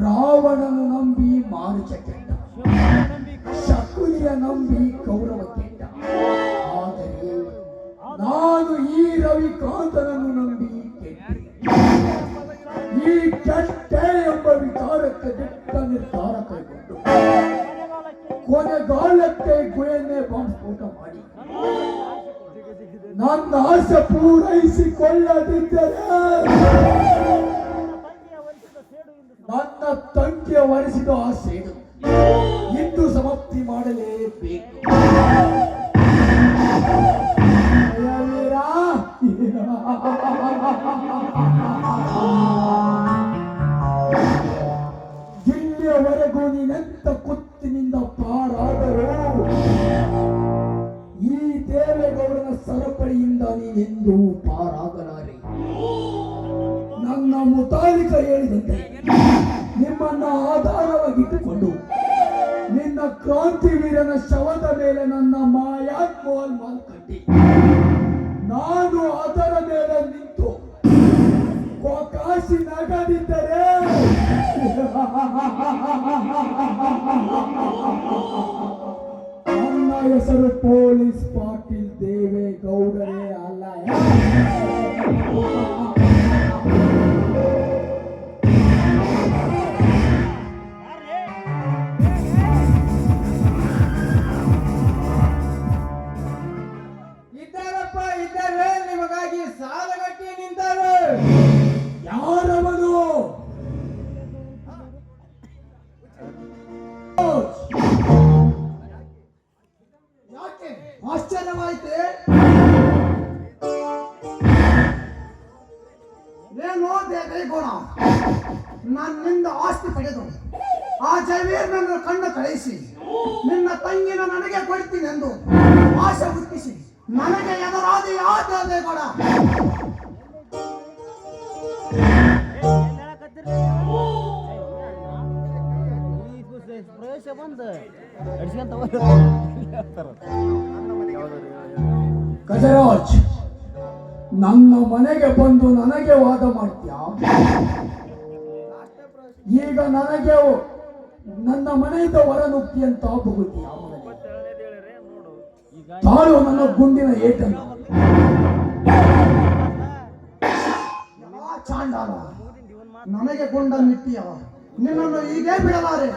ರಾವಣನು ನಂಬಿ ಮಾರುಚ ಕೆಟ್ಟ, ಶಕುನಿಯ ನಂಬಿ ಕೌರವ ಕೆಟ್ಟ. ಆದರೆ ನಾನು ಈ ರವಿಕಾಂತನನ್ನು ನಂಬಿ ಕೆಟ್ಟೆ. ಈ ಕೆಟ್ಟೆ ಎಂಬ ವಿಚಾರಕ್ಕೆ ದಿಟ್ಟ ನಿರ್ಧಾರ ಕೈಗೊಂಡು ಕೊನೆಗಾಲಕ್ಕೆ ಗುಹೆಯನ್ನೇ ಬಾಂಬ್ ಸ್ಫೋಟ ಮಾಡಿ ನನ್ನ ಆಸೆ ಪೂರೈಸಿಕೊಳ್ಳದಿದ್ದರೆ ನನ್ನ ತಂಗಿಯ ವರಿಸಿದ ಆ ಸೇಡು ಇಂದು ಸಮಾಪ್ತಿ ಮಾಡಲೇಬೇಕು. ಇಲ್ಲಿಯವರೆಗೂ ನೀನೆಂತ ಕುತ್ತಿನಿಂದ ಪಾರಾದರೂ ಈ ದೇವೇಗೌಡನ ಸರಪಳಿಯಿಂದ ನೀನೆಂದೂ ಪಾರಾಗಲಾರೆ. ನನ್ನ ಮುತಾಲಿಕ ಹೇಳಿದಂತೆ ನಿಮ್ಮನ್ನ ಆಧಾರವಾಗಿಟ್ಟುಕೊಂಡು ನಿನ್ನ ಕ್ರಾಂತಿವೀರನ ಶವದ ಮೇಲೆ ನನ್ನ ಮಾಯಾತ್ಮೋಲ್ ಮಾಲ್ ಕಟ್ಟಿ ನಾನು ಅದರ ಮೇಲೆ ನಿಂತು ಕಾಶಿ ನಗದಿದ್ದರೆ ನನ್ನ ಹೆಸರು ಪೊಲೀಸ್ ಪಾಟೀಲ್ ದೇವೇಗೌಡರೇ ಅಲ್ಲ. ಇದ್ದಾರೆ ನಿಮಗಾಗಿ ಸಾಲಗಟ್ಟಿ ನಿಂತರು. ಯಾರವನು? ಯಾಕೆ ಆಶ್ಚರ್ಯವಾಯಿತೆ? ಏನು ದೇವೇಗೌಡ, ನನ್ನಿಂದ ಆಸ್ತಿ ಪಡೆದು ಆ ಜೈವೀರ್ನನ್ನು ಕಣ್ಣು ಕಳಿಸಿ ನಿನ್ನ ತಂಗಿನ ನನಗೆ ಕೊಡ್ತೀನೆಂದು ಆಶೆ ಹುಟ್ಟಿಸಿ ನನಗೆ ಎದುರಾದಿ ಆ ದೇವೇಗೌಡ ಗಜರಾಜ್, ನನ್ನ ಮನೆಗೆ ಬಂದು ನನಗೆ ವಾದ ಮಾಡ್ತೀಯ? ಈಗ ನನಗೆ ನನ್ನ ಮನೆಯಿಂದ ಹೊರ ನುಗ್ಗಿ ಅಂತ ಬಹುತ್ತೀಯ? ತಾಳು ನನ್ನ ಗುಂಡಿನ ಏಟನ್ನು. ಚಾಂಡಾಲ, ನನಗೆ ಗೊಂಡ ನಿಟ್ಟಿಯ ನಿನ್ನನ್ನು ಹೀಗೆ ಬಿಡಲಾರೆ.